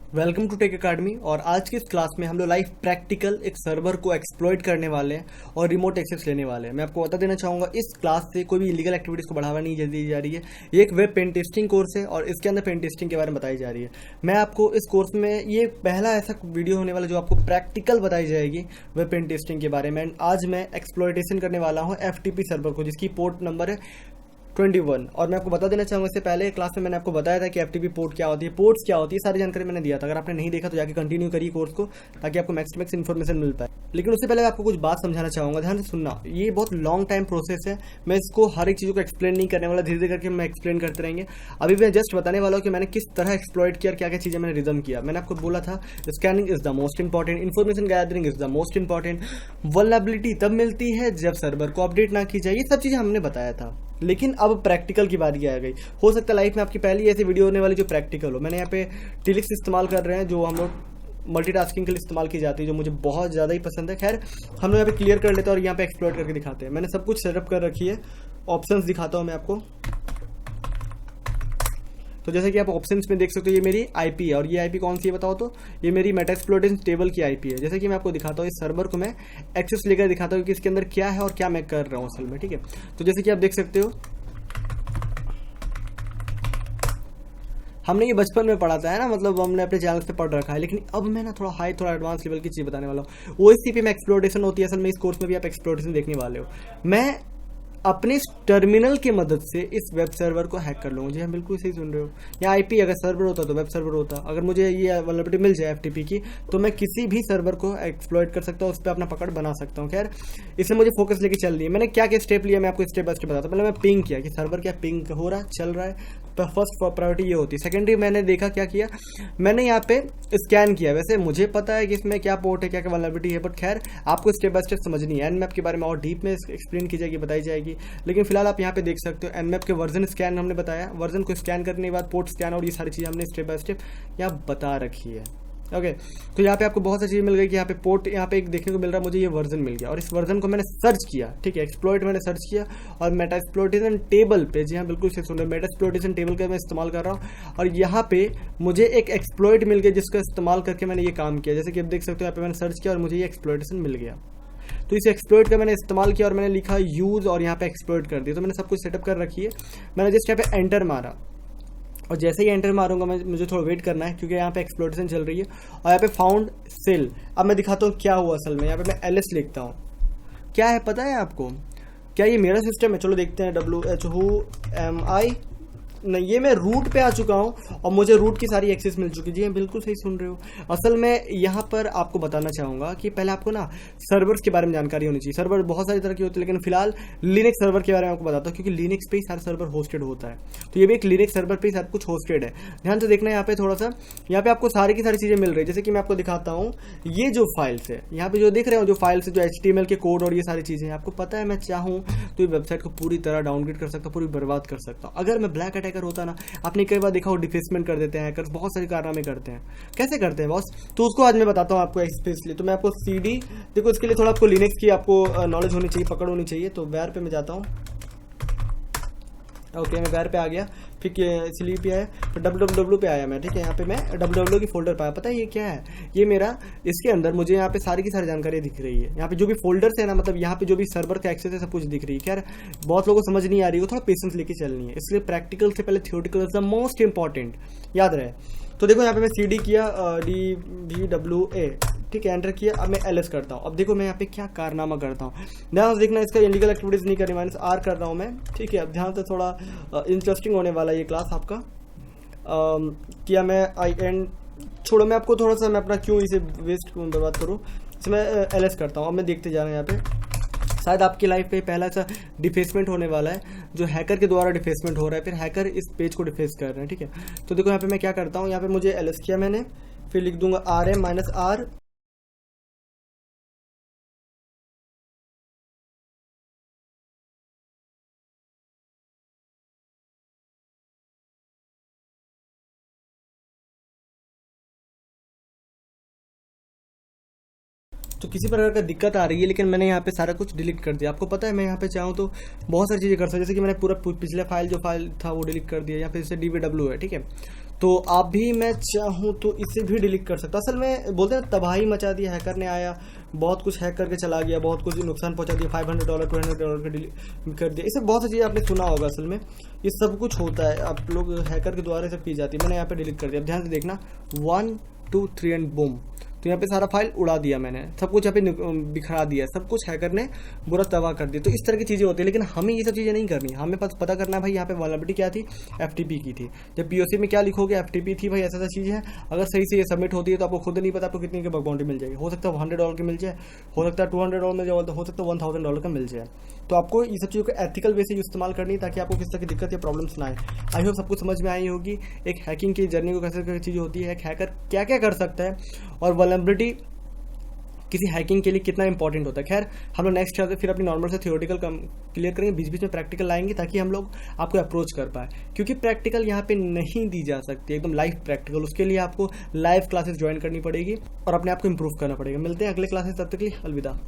Welcome to take academy. और आज की इस क्लास में हम लोग लाइव प्रैक्टिकल एक सर्वर को एक्सप्लॉइट करने वाले हैं और रिमोट एक्सेस लेने वाले हैं। मैं आपको बता देना चाहूँगा, इस क्लास से कोई भी इलीगल एक्टिविटीज़ को बढ़ावा नहीं दी जा रही है। ये एक वेब पेन टेस्टिंग कोर्स है और इसके अंदर पेन टेस्टिंग के बारे में बताई जा रही है। मैं आपको इस कोर्स में ये पहला ऐसा वीडियो होने वाला जो आपको प्रैक्टिकल बताई जाएगी वेब पेन टेस्टिंग के बारे में। आज मैं एक्सप्लॉइटेशन करने वाला हूँ FTP सर्वर को, जिसकी पोर्ट नंबर है 21। और मैं आपको बता देना चाहूंगा, इससे पहले क्लास में मैंने आपको बताया था कि FTP पोर्ट क्या होती है, पोर्ट्स क्या होती है, सारी जानकारी मैंने दिया था। अगर आपने नहीं देखा तो जाके कंटिन्यू करिए कोर्स को, ताकि आपको मैक्स टू मैक्स इन्फॉर्मेशन मिल पाए। लेकिन उससे पहले आपको कुछ बात समझाना चाहूंगा, ध्यान से सुनना। ये बहुत लॉन्ग टाइम प्रोसेस है, मैं इसको हर एक चीज़ों को एक्सप्लेन नहीं करने वाला, धीरे धीरे करके मैं एक्सप्लेन करते रहेंगे। अभी मैं जस्ट बताने वाला हूँ कि मैंने किस तरह एक्सप्लॉइट किया और क्या क्या चीज़ें मैंने रिदम किया। मैंने आपको बोला था scanning is the most important, information gathering is the most important, vulnerability तब मिलती है जब सर्वर को अपडेट ना की जाए, ये सब चीज़ें हमने बताया था। लेकिन अब प्रैक्टिकल की बारी आ गई। हो सकता है लाइफ में आपकी पहली ऐसी वीडियो होने वाली जो प्रैक्टिकल हो। मैंने यहाँ पे टिलिक्स इस्तेमाल कर रहे हैं, जो हम लोग मल्टीटास्किंग के लिए इस्तेमाल की जाती है, जो मुझे बहुत ज़्यादा ही पसंद है। खैर, हम लोग यहाँ पे क्लियर कर लेते हैं और यहाँ पे एक्सप्लोर करके दिखाते हैं। मैंने सब कुछ सेटअप कर रखी है। ऑप्शंस दिखाता हूँ मैं आपको। तो जैसे कि आप ऑप्शंस में देख सकते हो, ये मेरी आईपी है। और ये आईपी कौन सी है बताओ तो? ये मेरी मेटास्प्लोइटेशन टेबल की आईपी है। जैसे कि मैं आपको दिखाता हूँ, इस सर्वर को मैं एक्सेस लेकर दिखाता हूँ कि इसके अंदर क्या है और क्या मैं कर रहा हूँ असल में। ठीक है, तो जैसे कि आप देख सकते हो, हमने ये बचपन में पढ़ा था, है ना, मतलब हमने अपने चैनल पे पढ़ रखा है। लेकिन अब मैं ना थोड़ा हाई, थोड़ा एडवांस लेवल की चीज़ बताने वाला हूँ। OSCP में एक्सप्लोरेशन होती है असल में। इस कोर्स में भी आप एक्सप्लोरेशन देखने वाले हो। मैं अपने इस टर्मिनल की मदद से इस वेब सर्वर को हैक कर लूँगा। जी हाँ, बिल्कुल सही सुन रहे हो। या आईपी अगर सर्वर होता तो वेब सर्वर होता। अगर मुझे ये वल्नरेबिलिटी मिल जाए FTP की, तो मैं किसी भी सर्वर को एक्सप्लॉइट कर सकता हूँ, उस पर अपना पकड़ बना सकता हूँ। खैर, इसमें मुझे फोकस लेके चल रही है। मैंने क्या क्या स्टेप लिया, मैं आपको स्टेप बाय स्टेप बताता हूँ। पहले मैं पिंग किया कि सर्वर क्या पिंग हो रहा है, चल रहा है। तो फर्स्ट प्रायोरिटी ये होती है। सेकेंडरी मैंने देखा क्या किया, मैंने यहाँ पे स्कैन किया। वैसे मुझे पता है कि इसमें क्या पोर्ट है, क्या क्या वल्नरेबिलिटी है, बट खैर आपको स्टेप बाय स्टेप समझनी है। Nmap के बारे में और डीप में एक्सप्लेन की जाएगी, बताई जाएगी। लेकिन फिलहाल आप यहाँ पे देख सकते हो Nmap के वर्जन स्कैन हमने बताया। वर्जन को स्कैन करने के बाद पोर्ट स्कैन और ये सारी चीज़ें हमने स्टेप बाय स्टेप यहाँ बता रखी है। ओके, तो यहाँ पे आपको बहुत सारी चीज़ मिल गई कि यहाँ पे पोर्ट, यहाँ पे एक देखने को मिल रहा है मुझे, ये वर्जन मिल गया। और इस वर्जन को मैंने सर्च किया। ठीक है, एक्सप्लॉइट मैंने सर्च किया और मेटास्प्लोइटेशन टेबल पे, जी हाँ बिल्कुल से सुन रहे, मेटास्प्लोइटेशन टेबल का मैं इस्तेमाल कर रहा हूँ। और यहाँ पे मुझे एक एक्सप्लॉइट मिल गया, जिसका इस्तेमाल करके मैंने ये काम किया। जैसे कि आप देख सकते हो, यहाँ पे मैंने सर्च किया और मुझे ये एक्सप्लॉइटेशन मिल गया। तो इस एक्सप्लॉइट का मैंने इस्तेमाल किया और मैंने लिखा यूज़ और यहाँ पे एक्सप्लॉइट कर दिया। तो मैंने सब कुछ सेटअप कर रखी है। मैंने जस्ट यहाँ पे एंटर मारा और जैसे ही एंटर मारूंगा, मुझे थोड़ा वेट करना है क्योंकि यहाँ पे एक्सप्लोरेशन चल रही है। और यहाँ पे फाउंड सेल, अब मैं दिखाता हूँ क्या हुआ असल में। यहाँ पे मैं LS लिखता हूँ। क्या है पता है आपको? क्या ये मेरा सिस्टम है? चलो देखते हैं। WHOMI नहीं, ये मैं रूट पे आ चुका हूँ और मुझे रूट की सारी एक्सेस मिल चुकी है। जी हाँ, बिल्कुल सही सुन रहे हो। असल में यहाँ पर आपको बताना चाहूँगा कि पहले आपको ना सर्वर्स के बारे में जानकारी होनी चाहिए। सर्वर बहुत सारी तरह की होती है, लेकिन फिलहाल लिनक्स सर्वर के बारे में आपको बताता हूँ, क्योंकि लिनक्स पे ही सारा सर्वर होस्टेड होता है। तो ये भी एक लिनक्स सर्वर पे ही सब कुछ होस्टेड है। ध्यान से देखना यहाँ पे थोड़ा सा। यहाँ पे आपको सारी की सारी चीज़ें मिल रही है। जैसे कि मैं आपको दिखाता हूँ, ये जो फाइल्स है यहाँ पे जो दिख रहे हो, जो फाइल्स है, जो HTML के कोड और ये सारी चीज़ें, आपको पता है मैं चाहूँ तो ये वेबसाइट को पूरी तरह डाउनग्रेड कर सकता हूँ, पूरी बर्बाद कर सकता हूँ। अगर मैं ब्लैक अटैकर होता ना, आपने कई बार देखा हो डिफेसमेंट कर देते हैं हैकर्स, बहुत सारे कारनामे करते हैं। कैसे करते हैं बॉस, तो उसको आज मैं बताता हूँ आपको स्पेशली। तो मैं आपको CD, देखो इसके लिए थोड़ा आपको लिनक्स की आपको नॉलेज होनी चाहिए, पकड़ होनी चाहिए। तो वेयर पे मैं जाता हूँ। ओके, मैं वेयर पे आ गया। फिर स्लीप पे आया, फिर www पे आया मैं। ठीक है, यहाँ पे मैं www की फोल्डर पाया। पता है ये क्या है? ये मेरा, इसके अंदर मुझे यहाँ पे सारी की सारी जानकारी दिख रही है। यहाँ पे जो भी फोल्डर्स है ना, मतलब यहाँ पे जो भी सर्वर का एक्सेस है, सब कुछ दिख रही है। खैर, बहुत लोगों को समझ नहीं आ रही है, थोड़ा पेशेंस लेके चलनी है। इसलिए प्रैक्टिकल से पहले theoretical is the most important, याद रहे। तो देखो यहाँ पे मैं CD किया, DVWA, ठीक है, एंटर किया। अब मैं LS करता हूँ। अब देखो मैं यहाँ पे क्या कारनामा करता हूँ, ध्यान से देखना। इसका इलीगल एक्टिविटीज नहीं करनी, -R कर रहा हूँ मैं। ठीक है, अब ध्यान से, थोड़ा इंटरेस्टिंग होने वाला है ये क्लास आपका। किया मैं IN, छोड़ो, मैं आपको थोड़ा सा, मैं अपना क्यों इसे वेस्ट क्यों बर्बाद करूँ, इसे मैं LS करता हूँ। अब मैं देखते जा रहा हूँ यहाँ पे। शायद आपकी लाइफ पे पहला सा डिफेसमेंट होने वाला है, जो हैकर के द्वारा डिफेसमेंट हो रहा है। फिर हैकर इस पेज को डिफेस कर रहे हैं। ठीक है, तो देखो यहाँ पे मैं क्या करता हूँ। यहाँ पे मुझे LS किया मैंने, फिर लिख दूंगा RM-R। तो किसी प्रकार का दिक्कत आ रही है, लेकिन मैंने यहाँ पे सारा कुछ डिलीट कर दिया। आपको पता है मैं यहाँ पे चाहूँ तो बहुत सारी चीज़ें कर सकता हूँ। जैसे कि मैंने पूरा पिछले फाइल जो फाइल था वो डिलीट कर दिया, या फिर इसे DVW है। ठीक है, तो आप भी, मैं चाहूँ तो इसे भी डिलीट कर सकता। असल में बोलते हैं तबाही मचा दी, हैकर ने आया बहुत कुछ हैक करके चला गया, बहुत कुछ नुकसान पहुंचा दिया, $500 $200 का डिलीट कर दिया। इससे बहुत सी चीज़ें आपने सुना होगा। असल में ये सब कुछ होता है, आप लोग हैकर के द्वारा सब की जाती है। मैंने यहाँ पे डिलीट कर दिया। अब ध्यान से देखना, 1 2 3 एंड बूम। तो यहाँ पे सारा फाइल उड़ा दिया मैंने, सब कुछ यहाँ पे बिखरा दिया, सब कुछ हैकर ने बुरा तबाह कर दिया। तो इस तरह की चीज़ें होती है, लेकिन हमें ये सब चीज़ें नहीं करनी। हमें पता करना है भाई यहाँ पे वल्नरेबिलिटी क्या थी, FTP की थी। जब POC में क्या लिखोगे, FTP थी भाई, ऐसा चीज़ है। अगर सही से ये सबमिट होती है तो आपको खुद नहीं पता आपको कितनी की बग बाउंड्री मिल जाएगी। हो सकता है $100 की मिल जाए, हो सकता है $200 मिल जाए, हो सकता है $1000 का मिल जाए। तो आपको ये सब चीज़ों को एथिकल वे से इस्तेमाल करनी है, ताकि आपको किस तरह की दिक्कत या प्रॉब्लम्स ना आए। आई होप सबको समझ में आई होगी एक हैकिंग की जर्नी को कैसे चीज़ होती है, एक हैकर क्या क्या कर सकता है, और वल्नरेबिलिटी किसी हैकिंग के लिए कितना इंपॉर्टेंट होता है। खैर हम लोग नेक्स्ट क्लास में फिर अपनी नॉर्मल से थियोरेटिकल क्लियर करेंगे, बीच बीच में प्रैक्टिकल लाएंगे, ताकि हम लोग आपको अप्रोच कर पाए। क्योंकि प्रैक्टिकल यहाँ पे नहीं दी जा सकती एकदम लाइव प्रैक्टिकल, उसके लिए आपको लाइव क्लासेस ज्वाइन करनी पड़ेगी और अपने आप को इंप्रूव करना पड़ेगा। मिलते हैं अगले क्लासेस, तब तक के लिए अलविदा।